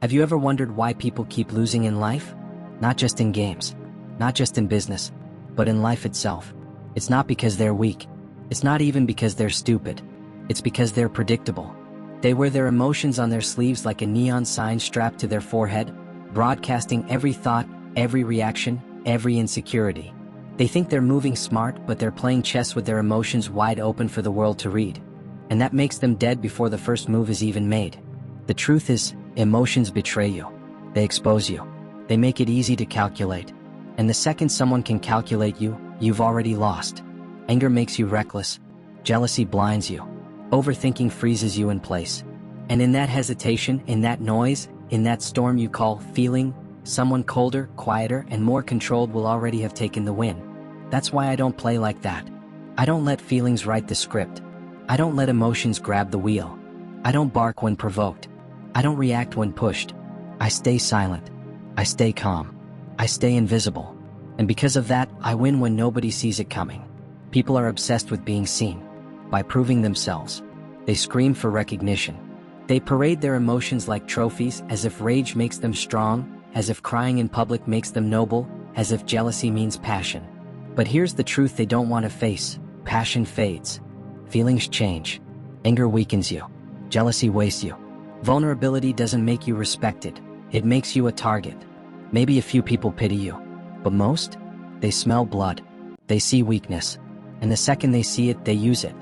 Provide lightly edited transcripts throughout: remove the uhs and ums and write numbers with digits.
Have you ever wondered why people keep losing in life? Not just in games, not just in business, but in life itself. It's not because they're weak. It's not even because they're stupid. It's because they're predictable. They wear their emotions on their sleeves like a neon sign strapped to their forehead, broadcasting every thought, every reaction, every insecurity. They think they're moving smart, but they're playing chess with their emotions wide open for the world to read. And that makes them dead before the first move is even made. The truth is, emotions betray you. They expose you. They make it easy to calculate. And the second someone can calculate you, you've already lost. Anger makes you reckless. Jealousy blinds you. Overthinking freezes you in place. And in that hesitation, in that noise, in that storm you call feeling, someone colder, quieter, and more controlled will already have taken the win. That's why I don't play like that. I don't let feelings write the script. I don't let emotions grab the wheel. I don't bark when provoked. I don't react when pushed. I stay silent. I stay calm. I stay invisible. And because of that, I win when nobody sees it coming. People are obsessed with being seen, by proving themselves. They scream for recognition. They parade their emotions like trophies, as if rage makes them strong, as if crying in public makes them noble, as if jealousy means passion. But here's the truth they don't want to face. Passion fades. Feelings change. Anger weakens you. Jealousy wastes you. Vulnerability doesn't make you respected. It makes you a target. Maybe a few people pity you. But most? They smell blood. They see weakness. And the second they see it, they use it.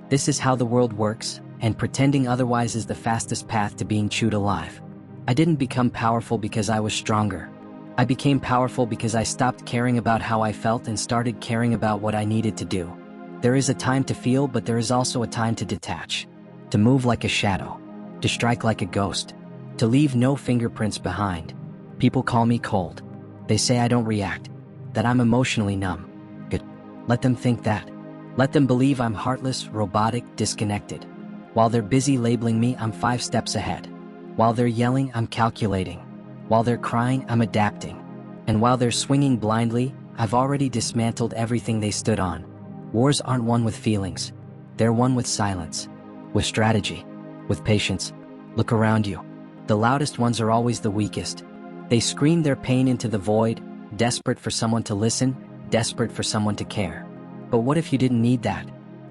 This is how the world works, and pretending otherwise is the fastest path to being chewed alive. I didn't become powerful because I was stronger. I became powerful because I stopped caring about how I felt and started caring about what I needed to do. There is a time to feel, but there is also a time to detach. To move like a shadow. To strike like a ghost. To leave no fingerprints behind. People call me cold. They say I don't react. That I'm emotionally numb. Good. Let them think that. Let them believe I'm heartless, robotic, disconnected. While they're busy labeling me, I'm 5 steps ahead. While they're yelling, I'm calculating. While they're crying, I'm adapting. And while they're swinging blindly, I've already dismantled everything they stood on. Wars aren't won with feelings. They're won with silence. With strategy. With patience. Look around you. The loudest ones are always the weakest. They scream their pain into the void, desperate for someone to listen, desperate for someone to care. But what if you didn't need that?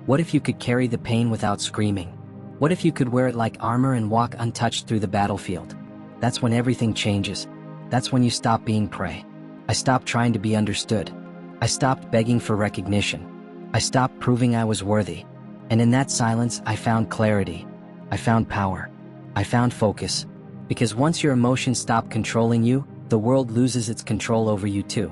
What if you could carry the pain without screaming? What if you could wear it like armor and walk untouched through the battlefield? That's when everything changes. That's when you stop being prey. I stopped trying to be understood. I stopped begging for recognition. I stopped proving I was worthy. And in that silence, I found clarity. I found power. I found focus. Because once your emotions stop controlling you, the world loses its control over you too.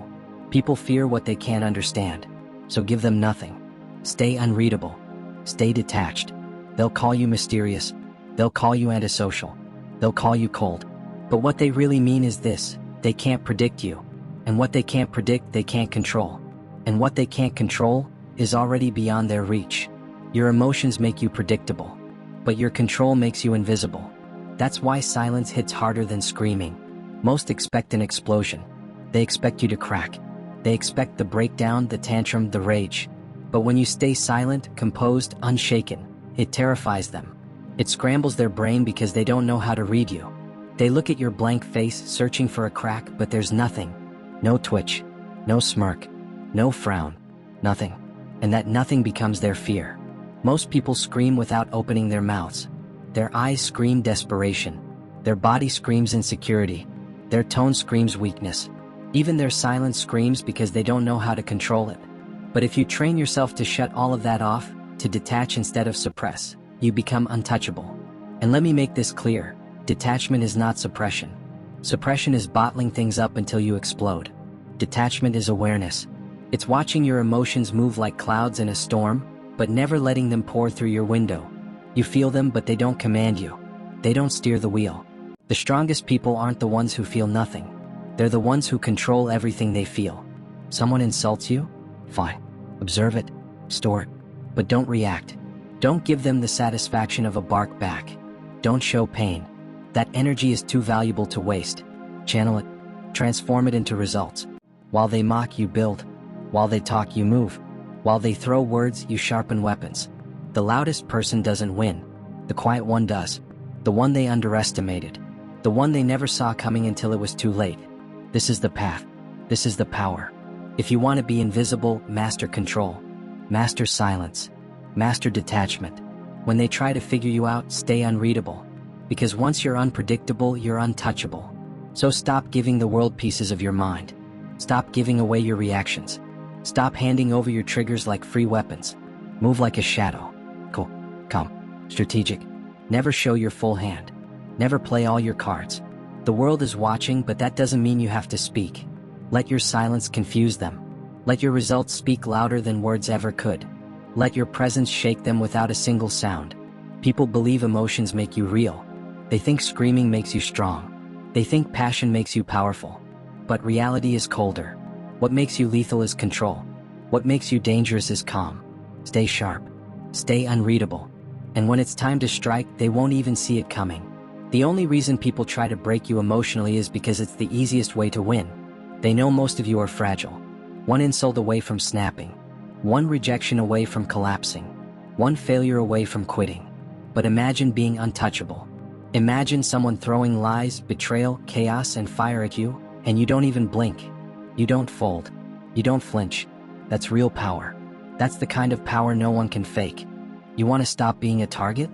People fear what they can't understand. So give them nothing. Stay unreadable. Stay detached. They'll call you mysterious. They'll call you antisocial. They'll call you cold. But what they really mean is this: they can't predict you. And what they can't predict, they can't control. And what they can't control is already beyond their reach. Your emotions make you predictable. But your control makes you invisible. That's why silence hits harder than screaming. Most expect an explosion. They expect you to crack. They expect the breakdown, the tantrum, the rage. But when you stay silent, composed, unshaken, it terrifies them. It scrambles their brain because they don't know how to read you. They look at your blank face, searching for a crack, but there's nothing. No twitch. No smirk. No frown. Nothing. And that nothing becomes their fear. Most people scream without opening their mouths. Their eyes scream desperation. Their body screams insecurity. Their tone screams weakness. Even their silence screams because they don't know how to control it. But if you train yourself to shut all of that off, to detach instead of suppress, you become untouchable. And let me make this clear: detachment is not suppression. Suppression is bottling things up until you explode. Detachment is awareness. It's watching your emotions move like clouds in a storm, but never letting them pour through your window. You feel them, but they don't command you. They don't steer the wheel. The strongest people aren't the ones who feel nothing. They're the ones who control everything they feel. Someone insults you? Fine. Observe it. Store it. But don't react. Don't give them the satisfaction of a bark back. Don't show pain. That energy is too valuable to waste. Channel it. Transform it into results. While they mock, you build. While they talk, you move. While they throw words, you sharpen weapons. The loudest person doesn't win. The quiet one does. The one they underestimated. The one they never saw coming until it was too late. This is the path. This is the power. If you want to be invisible, master control. Master silence. Master detachment. When they try to figure you out, stay unreadable. Because once you're unpredictable, you're untouchable. So stop giving the world pieces of your mind. Stop giving away your reactions. Stop handing over your triggers like free weapons. Move like a shadow. Cool. Calm. Strategic. Never show your full hand. Never play all your cards. The world is watching, but that doesn't mean you have to speak. Let your silence confuse them. Let your results speak louder than words ever could. Let your presence shake them without a single sound. People believe emotions make you real. They think screaming makes you strong. They think passion makes you powerful. But reality is colder. What makes you lethal is control. What makes you dangerous is calm. Stay sharp. Stay unreadable. And when it's time to strike, they won't even see it coming. The only reason people try to break you emotionally is because it's the easiest way to win. They know most of you are fragile. One insult away from snapping. One rejection away from collapsing. One failure away from quitting. But imagine being untouchable. Imagine someone throwing lies, betrayal, chaos, and fire at you, and you don't even blink. You don't fold. You don't flinch. That's real power. That's the kind of power no one can fake. You want to stop being a target?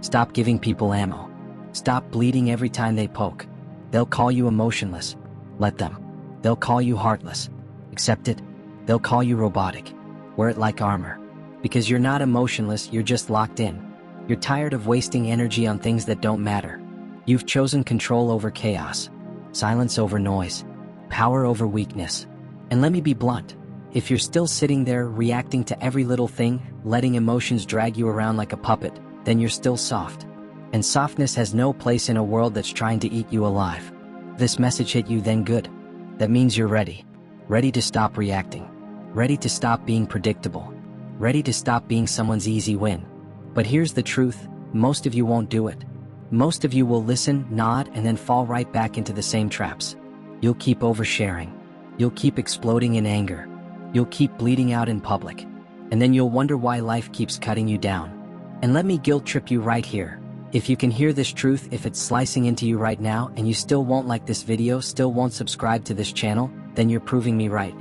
Stop giving people ammo. Stop bleeding every time they poke. They'll call you emotionless. Let them. They'll call you heartless. Accept it. They'll call you robotic. Wear it like armor. Because you're not emotionless, you're just locked in. You're tired of wasting energy on things that don't matter. You've chosen control over chaos, silence over noise, power over weakness. And let me be blunt. If you're still sitting there reacting to every little thing, letting emotions drag you around like a puppet, then you're still soft. And softness has no place in a world that's trying to eat you alive. This message hit you, then good. That means you're ready. Ready to stop reacting. Ready to stop being predictable. Ready to stop being someone's easy win. But here's the truth, most of you won't do it. Most of you will listen, nod, and then fall right back into the same traps. You'll keep oversharing. You'll keep exploding in anger. You'll keep bleeding out in public. And then you'll wonder why life keeps cutting you down. And let me guilt trip you right here. If you can hear this truth, if it's slicing into you right now and you still won't like this video, still won't subscribe to this channel, then you're proving me right.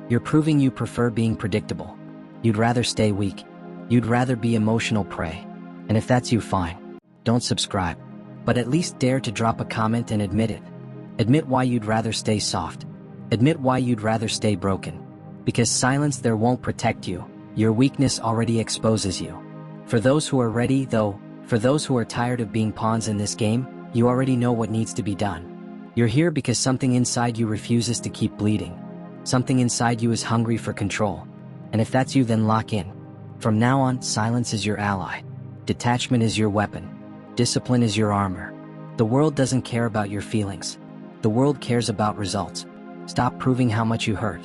You're proving you prefer being predictable. You'd rather stay weak. You'd rather be emotional prey. And if that's you, fine. Don't subscribe. But at least dare to drop a comment and admit it. Admit why you'd rather stay soft. Admit why you'd rather stay broken. Because silence there won't protect you. Your weakness already exposes you. For those who are ready, though, for those who are tired of being pawns in this game, you already know what needs to be done. You're here because something inside you refuses to keep bleeding. Something inside you is hungry for control. And if that's you, then lock in. From now on, silence is your ally. Detachment is your weapon. Discipline is your armor. The world doesn't care about your feelings. The world cares about results. Stop proving how much you hurt.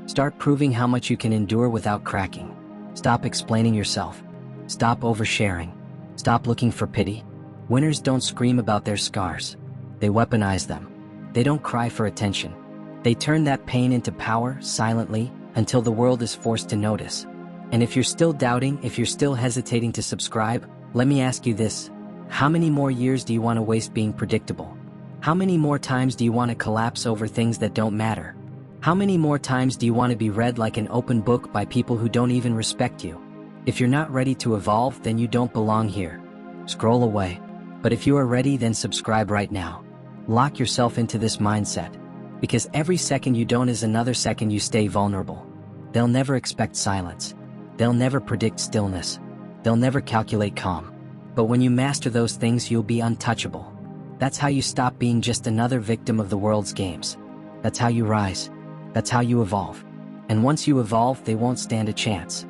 Start proving how much you can endure without cracking. Stop explaining yourself. Stop oversharing. Stop looking for pity. Winners don't scream about their scars. They weaponize them. They don't cry for attention. They turn that pain into power, silently, until the world is forced to notice. And if you're still doubting, if you're still hesitating to subscribe, let me ask you this. How many more years do you want to waste being predictable? How many more times do you want to collapse over things that don't matter? How many more times do you want to be read like an open book by people who don't even respect you? If you're not ready to evolve, then you don't belong here. Scroll away. But if you are ready, then subscribe right now. Lock yourself into this mindset. Because every second you don't is another second you stay vulnerable. They'll never expect silence. They'll never predict stillness. They'll never calculate calm. But when you master those things, you'll be untouchable. That's how you stop being just another victim of the world's games. That's how you rise. That's how you evolve. And once you evolve, they won't stand a chance.